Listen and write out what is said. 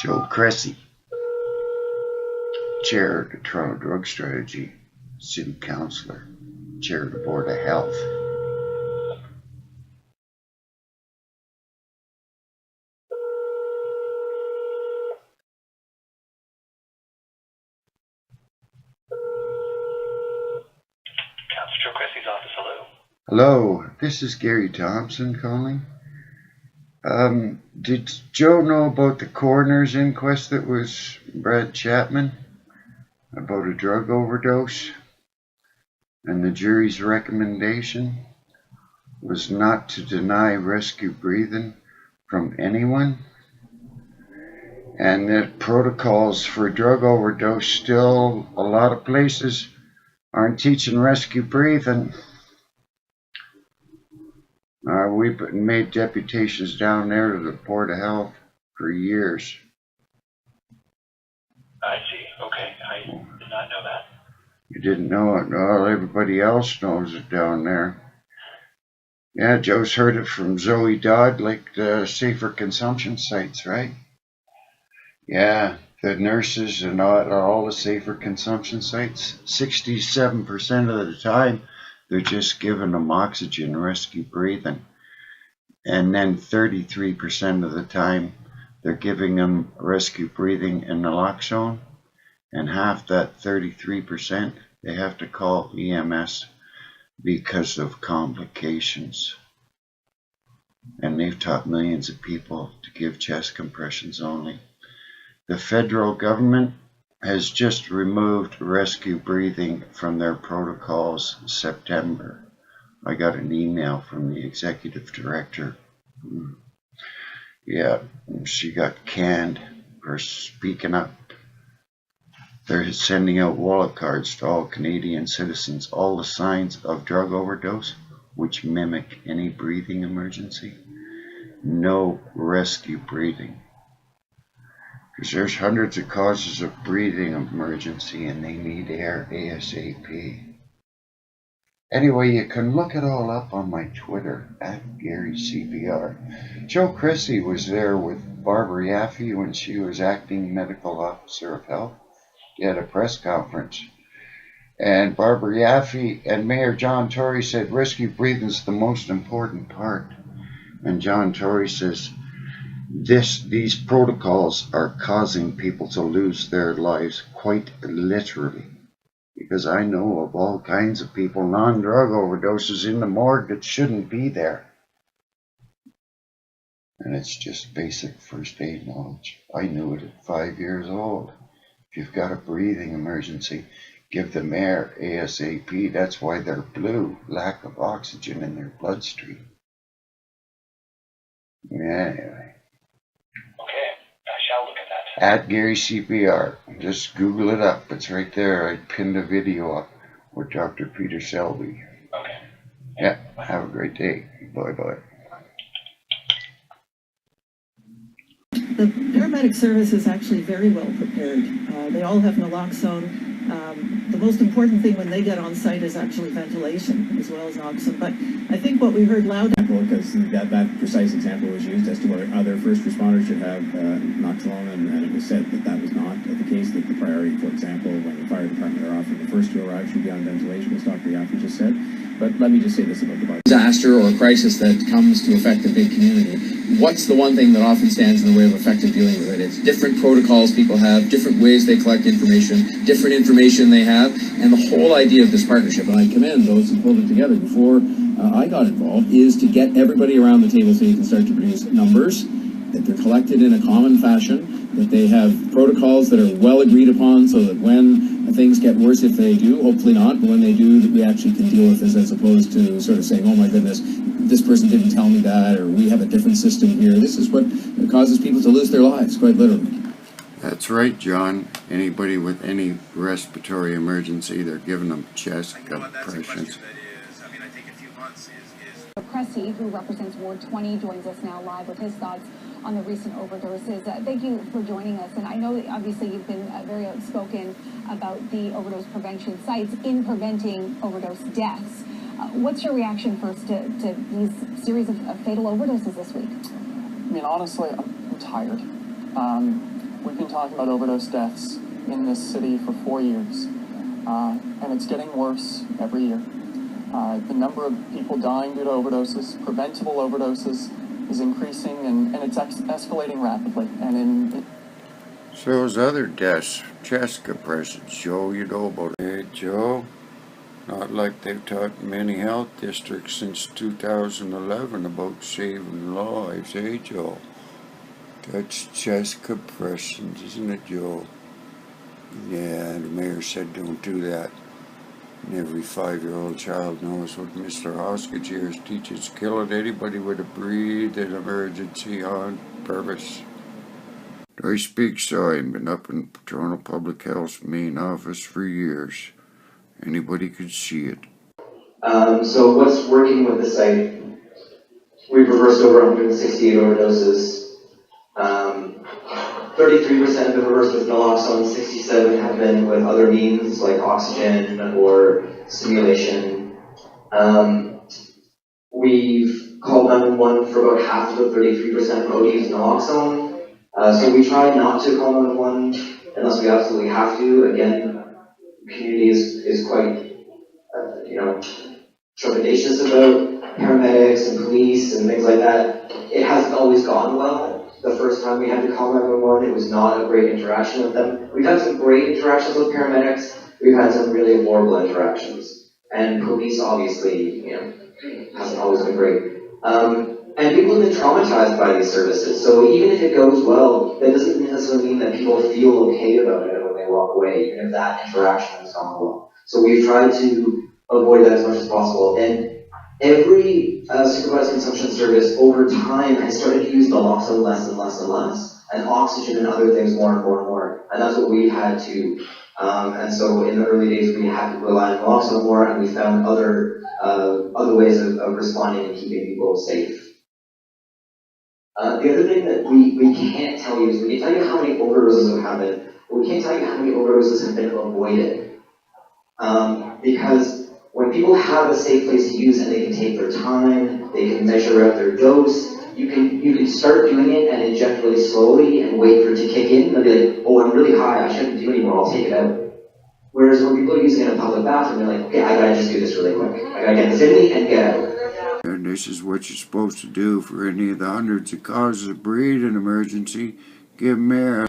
Joe Cressy, Chair of the Toronto Drug Strategy, City Councillor, Chair of the Board of Health. Councillor Joe Cressy's office, hello. Hello, this is Gary Thompson calling. Did Joe know about the coroner's inquest that was Brad Chapman about a drug overdose? And the jury's recommendation was not to deny rescue breathing from anyone? And the protocols for drug overdose still, a lot of places aren't teaching rescue breathing. We've made deputations down there to the Board of Health for years. I see. Okay. I did not know that. You didn't know it? Well, everybody else knows it down there. Yeah, Joe's heard it from Zoe Dodd, like the safer consumption sites, right? Yeah, the nurses and all the safer consumption sites, 67% of the time, they're just giving them oxygen rescue breathing. And then 33% of the time, they're giving them rescue breathing in naloxone. And half that 33%, they have to call EMS because of complications. And they've taught millions of people to give chest compressions only. The federal government has just removed rescue breathing from their protocols in September. I got an email from the executive director. Yeah, she got canned for speaking up. They're sending out wallet cards to all Canadian citizens, all the signs of drug overdose, which mimic any breathing emergency. No rescue breathing. Because there's hundreds of causes of breathing emergency and they need air ASAP. Anyway, you can look it all up on my Twitter, @GaryCPR. Joe Cressy was there with Barbara Yaffe when she was acting medical officer of health. They had a press conference. And Barbara Yaffe and Mayor John Tory said rescue breathing is the most important part. And John Tory says, these protocols are causing people to lose their lives quite literally. Because I know of all kinds of people, non-drug overdoses in the morgue that shouldn't be there. And it's just basic first aid knowledge. I knew it at 5 years old. If you've got a breathing emergency, give them air ASAP. That's why they're blue, lack of oxygen in their bloodstream. Anyway. Okay, I shall look at that. @GaryCPR. Just Google it up. It's right there. I pinned a video up with Dr. Peter Selby. Okay. Yeah, have a great day. Bye-bye. The paramedic service is actually very well prepared. They all have naloxone. The most important thing when they get on site is actually ventilation as well as oxygen. But I think what we heard loud... Because that precise example was used as to whether other first responders should have naloxone, and it was said that that was not the case, that the priority, for example, when the fire department are often the first to arrive, should be on ventilation, as Dr. Yaffe just said. But let me just say this about the disaster or crisis that comes to affect a big community. What's the one thing that often stands in the way of effective dealing with it? It's different protocols people have, different ways they collect information, different information they have, and the whole idea of this partnership, and I commend those who pulled it together before I got involved, is to get everybody around the table so you can start to produce numbers, that they're collected in a common fashion, that they have protocols that are well agreed upon so that when things get worse, if they do, hopefully not, but when they do, that we actually can deal with this as opposed to sort of saying, oh my goodness, this person didn't tell me that, or we have a different system here. This is what causes people to lose their lives, quite literally. That's right, John. Anybody with any respiratory emergency, they're giving them chest compressions. Cressy, who represents Ward 20, joins us now live with his thoughts on the recent overdoses. Thank you for joining us. And I know that obviously you've been very outspoken about the overdose prevention sites in preventing overdose deaths. What's your reaction first to these series of fatal overdoses this week? I mean, honestly, I'm tired. We've been talking about overdose deaths in this city for 4 years, and it's getting worse every year. The number of people dying due to overdoses, preventable overdoses, is increasing, and it's escalating rapidly. And So those other deaths, chest compressions, Joe, you know about it. Hey, Joe, not like they've taught many health districts since 2011 about saving lives, hey, Joe? That's chest compressions, isn't it, Joe? Yeah, the mayor said don't do that. And every 5-year-old child knows what Mr. Hoskins here teaches. Killing anybody with a breathing emergency on purpose. I speak sorry, I've been up in Toronto Public Health's main office for years. Anybody could see it. So what's working with the site? We've reversed over 168 overdoses. 33% of the reversed with naloxone, 67 have been with other means like oxygen or stimulation. We've called 911 for about half of the 33% of ODs naloxone. So we try not to call 911 unless we absolutely have to. Again, the community is quite, trepidatious about paramedics and police and things like that. It hasn't always gone well. The first time we had to call 911, it was not a great interaction with them. We've had some great interactions with paramedics. We've had some really horrible interactions. And police, obviously, hasn't always been great. And people have been traumatized by these services. So even if it goes well, that doesn't necessarily mean that people feel okay about it when they walk away, even if that interaction has gone well. So we've tried to avoid that as much as possible. And every supervised consumption service over time has started to use naloxone less and less and less, and oxygen and other things more and more and more. And that's what we had to. And so in the early days, we had to rely on naloxone more, and we found other ways of responding and keeping people safe. The other thing that we can't tell you is we can tell you how many overdoses have happened, but we can't tell you how many overdoses have been avoided. Because when people have a safe place to use and they can take their time, they can measure out their dose, you can start doing it and inject really slowly and wait for it to kick in. They'll be like, oh, I'm really high, I shouldn't do anymore, I'll take it out. Whereas when people are using it in a public bathroom, they're like, okay, I gotta just do this really quick. I gotta get this in me and get out. And this is what you're supposed to do for any of the hundreds of causes of breathing emergency. Give them air.